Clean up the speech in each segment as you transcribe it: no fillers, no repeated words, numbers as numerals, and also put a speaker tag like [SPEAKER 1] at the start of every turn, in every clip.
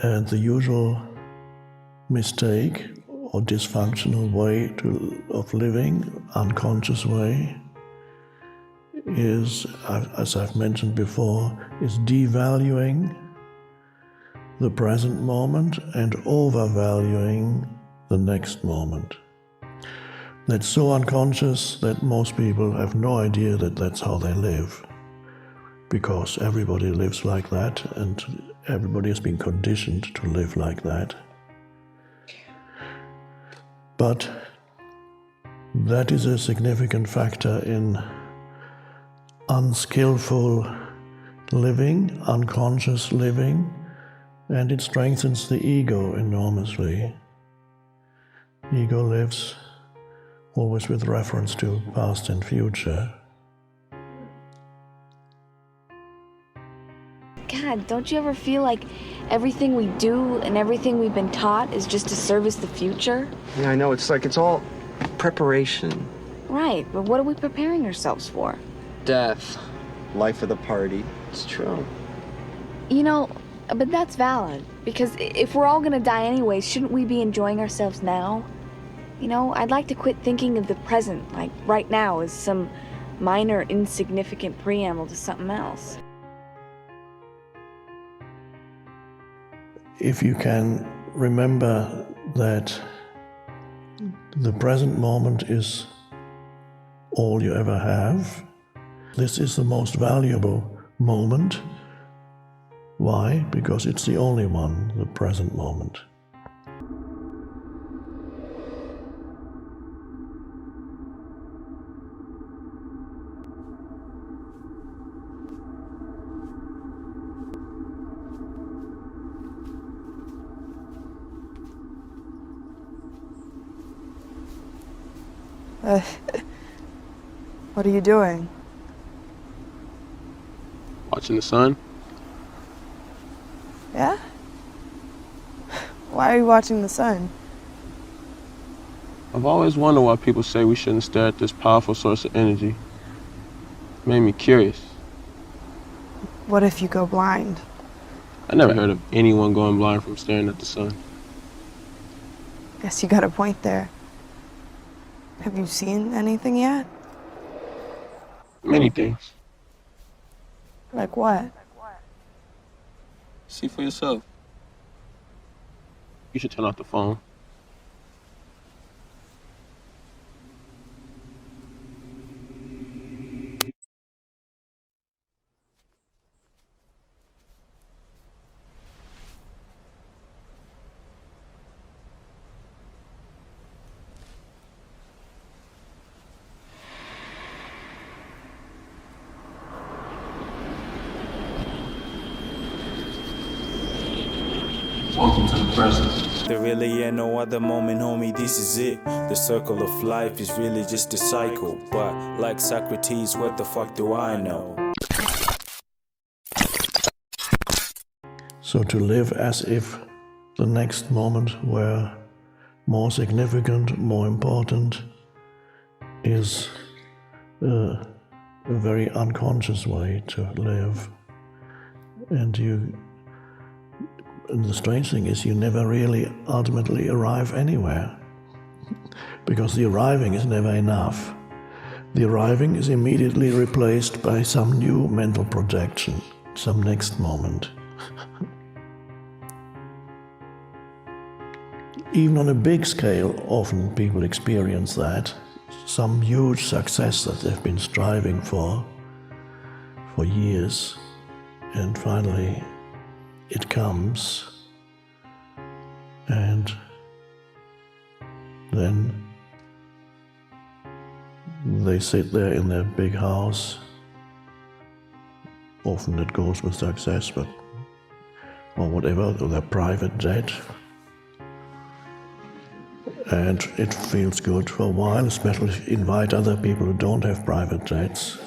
[SPEAKER 1] And the usual mistake or dysfunctional way of living, unconscious way, is, as I've mentioned before, is devaluing the present moment and overvaluing the next moment. That's so unconscious that most people have no idea that that's how they live, because everybody lives like that and everybody has been conditioned to live like that. But that is a significant factor in unskillful living, unconscious living, and it strengthens the ego enormously. Ego lives always with reference to past and future.
[SPEAKER 2] God, don't you ever feel like everything we do and everything we've been taught is just to service the future?
[SPEAKER 3] Yeah, I know. It's like it's all preparation.
[SPEAKER 2] Right, but what are we preparing ourselves for?
[SPEAKER 3] Death. Life of the party. It's true.
[SPEAKER 2] You know, but that's valid, because if we're all gonna die anyway, shouldn't we be enjoying ourselves now? You know, I'd like to quit thinking of the present, like right now, as some minor, insignificant preamble to something else.
[SPEAKER 1] If you can remember that the present moment is all you ever have, this is the most valuable moment. Why? Because it's the only one, the present moment.
[SPEAKER 4] What are you doing?
[SPEAKER 5] Watching the sun.
[SPEAKER 4] Yeah? Why are you watching the sun?
[SPEAKER 5] I've always wondered why people say we shouldn't stare at this powerful source of energy. It made me curious.
[SPEAKER 4] What if you go blind?
[SPEAKER 5] I never heard of anyone going blind from staring at the sun.
[SPEAKER 4] Guess you got a point there. Have you seen anything yet?
[SPEAKER 5] Many things.
[SPEAKER 4] Like what?
[SPEAKER 5] See for yourself. You should turn off the phone. Welcome to the present.
[SPEAKER 6] There really ain't no other moment, homie, this is it. The circle of life is really just a cycle. But like Socrates, what the fuck do I know?
[SPEAKER 1] So to live as if the next moment were more significant, more important, is a very unconscious way to live. And the strange thing is you never really ultimately arrive anywhere, because the arriving is never enough. The arriving is immediately replaced by some new mental projection, some next moment. Even on a big scale, often people experience that, some huge success that they've been striving for years, and finally it comes, and then they sit there in their big house. Often it goes with success, or whatever, or their private jet. And it feels good for a while, especially if you invite other people who don't have private jets.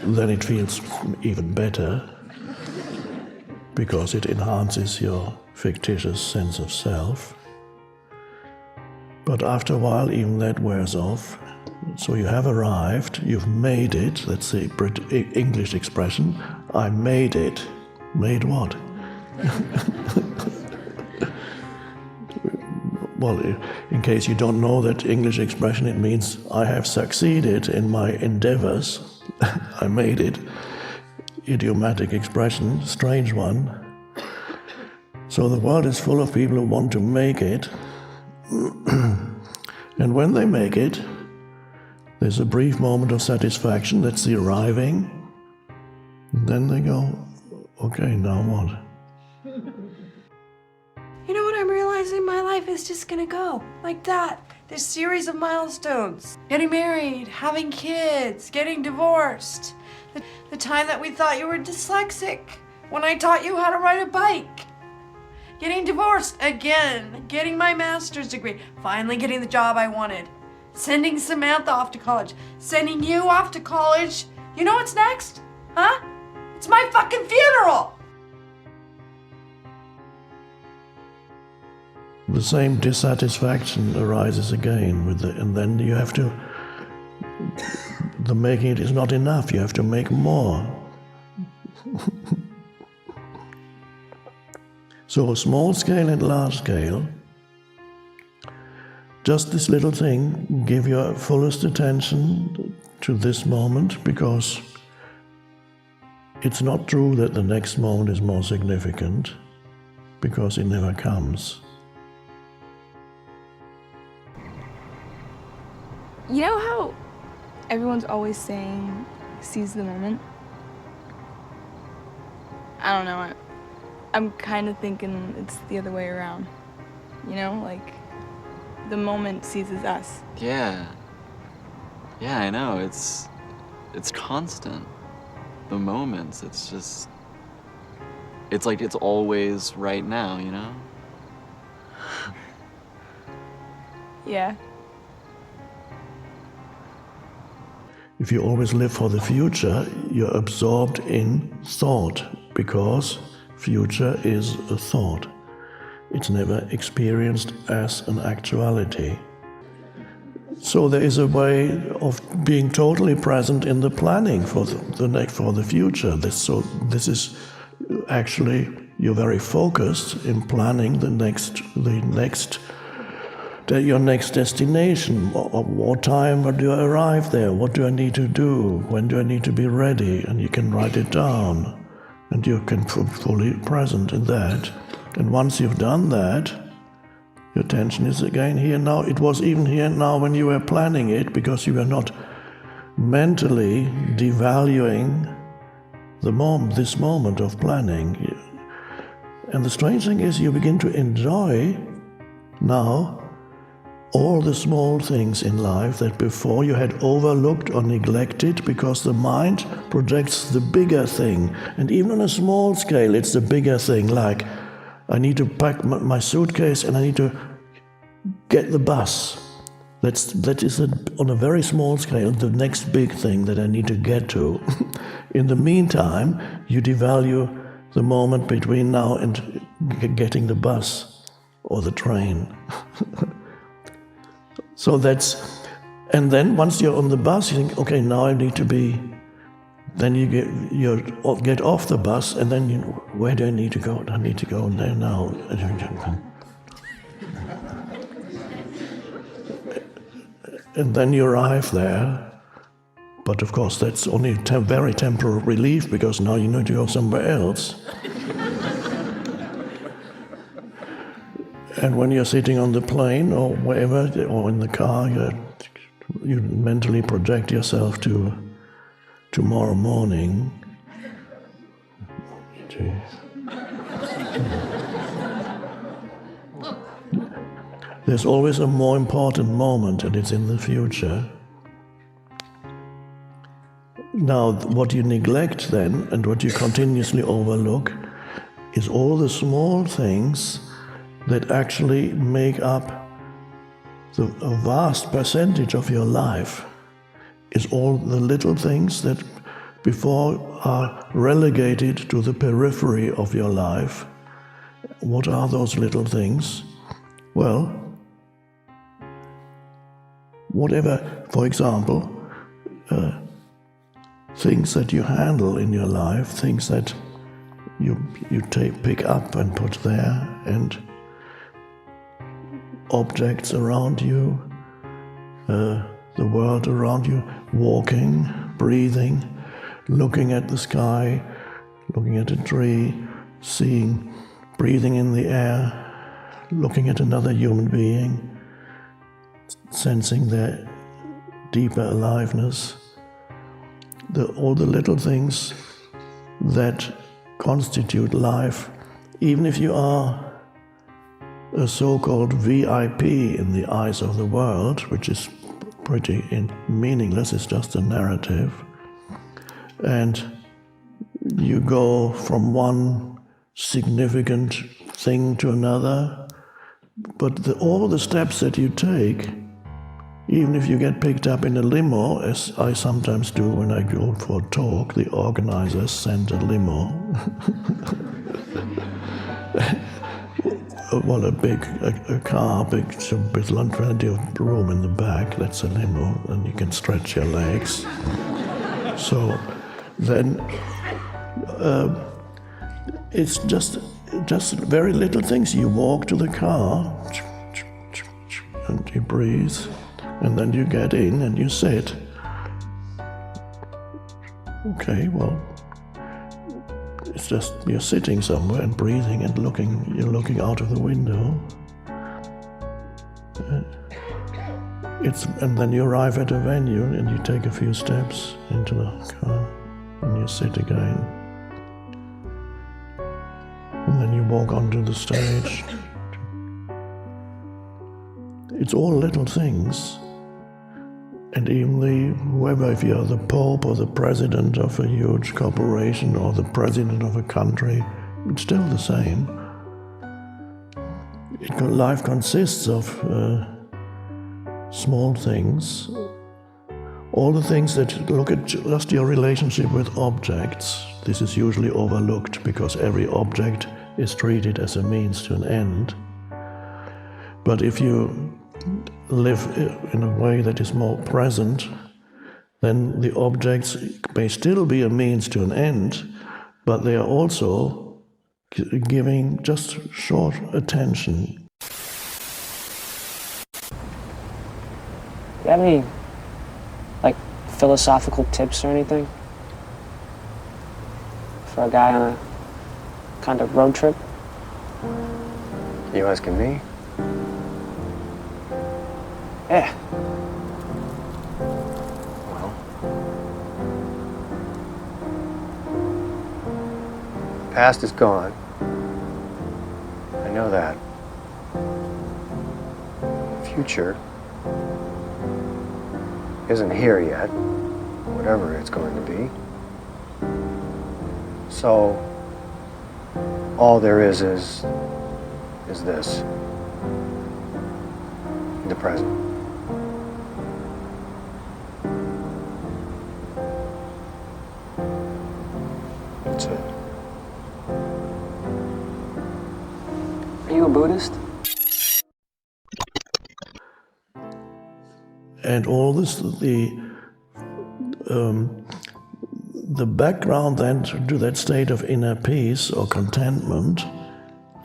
[SPEAKER 1] Then it feels even better, because it enhances your fictitious sense of self. But after a while, even that wears off. So you have arrived, you've made it, that's the English expression, I made it. Made what? Well, in case you don't know that English expression, it means I have succeeded in my endeavors. I made it. Idiomatic expression, strange one. So the world is full of people who want to make it. And when they make it, there's a brief moment of satisfaction, that's the arriving. And then they go, okay, now what?
[SPEAKER 4] You know what I'm realizing? My life is just gonna go like that. This series of milestones. Getting married, having kids, getting divorced. The time that we thought you were dyslexic, when I taught you how to ride a bike. Getting divorced again, getting my master's degree, finally getting the job I wanted. Sending Samantha off to college, sending you off to college. You know what's next? Huh? It's my fucking funeral!
[SPEAKER 1] The same dissatisfaction arises again with and then you have to, the making it is not enough, you have to make more. So small scale and large scale, just this little thing, give your fullest attention to this moment, because it's not true that the next moment is more significant, because it never comes.
[SPEAKER 7] You know how everyone's always saying, seize the moment? I don't know, I'm kind of thinking it's the other way around. You know, like, the moment seizes us.
[SPEAKER 8] Yeah. Yeah, I know, it's constant. The moments, it's just, it's like it's always right now, you know?
[SPEAKER 7] Yeah.
[SPEAKER 1] If you always live for the future, you're absorbed in thought, because future is a thought. It's never experienced as an actuality. So there is a way of being totally present in the planning for the future. This is actually, you're very focused in planning your next destination. What time do I arrive there? What do I need to do? When do I need to be ready? And you can write it down, and you can be fully present in that. And once you've done that, your attention is again here now. It was even here now when you were planning it, because you were not mentally devaluing this moment of planning. And the strange thing is, you begin to enjoy now all the small things in life that before you had overlooked or neglected, because the mind projects the bigger thing. And even on a small scale, it's the bigger thing, like, I need to pack my suitcase and I need to get the bus. That is on a very small scale, the next big thing that I need to get to. In the meantime, you devalue the moment between now and getting the bus or the train. So and then once you're on the bus, you think, okay, now I need to be, then you get off the bus, and then where do I need to go? I need to go there now. And then you arrive there, but of course that's only very temporary relief, because now you need to go somewhere else. And when you're sitting on the plane or wherever, or in the car, you mentally project yourself to tomorrow morning. There's always a more important moment, and it's in the future. Now, what you neglect then, and what you continuously overlook, is all the small things that actually make up a vast percentage of your life. Is all the little things that before are relegated to the periphery of your life. What are those little things? Well, whatever, for example, things that you handle in your life, things that you pick up and put there, and objects around you, the world around you, walking, breathing, looking at the sky, looking at a tree, seeing, breathing in the air, looking at another human being, sensing their deeper aliveness, all the little things that constitute life. Even if you are a so-called VIP in the eyes of the world, which is pretty meaningless, it's just a narrative, and you go from one significant thing to another, but all the steps that you take, even if you get picked up in a limo, as I sometimes do when I go for a talk, the organizers send a limo. Well, a car big, with plenty of room in the back, that's a limo, and you can stretch your legs. So then it's just very little things. You walk to the car, and you breathe, and then you get in and you sit. Okay, well, it's just you're sitting somewhere and breathing and you're looking out of the window. And then you arrive at a venue and you take a few steps into the car and you sit again. And then you walk onto the stage. It's all little things. And even whoever, if you're the Pope or the president of a huge corporation or the president of a country, it's still the same. Life consists of small things. All the things that look at just your relationship with objects, this is usually overlooked because every object is treated as a means to an end. But if you live in a way that is more present, then the objects may still be a means to an end, but they are also giving just short attention.
[SPEAKER 9] Do you have any, philosophical tips or anything? For a guy on a kind of road trip?
[SPEAKER 10] You asking me?
[SPEAKER 9] Yeah.
[SPEAKER 10] Well, past is gone. I know that. Future isn't here yet, whatever it's going to be. So, all there is this, the present. That's it.
[SPEAKER 9] Are you a Buddhist?
[SPEAKER 1] And all this, the background then to that state of inner peace or contentment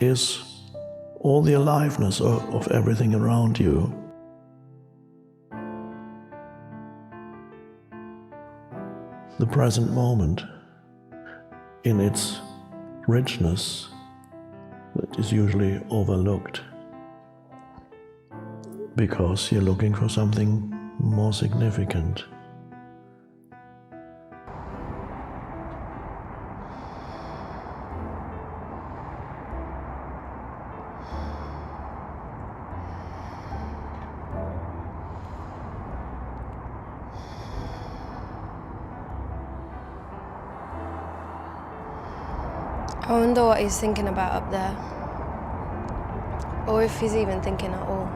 [SPEAKER 1] is all the aliveness of everything around you. The present moment in its richness that is usually overlooked because you're looking for something more significant.
[SPEAKER 11] I wonder what he's thinking about up there. Or if he's even thinking at all.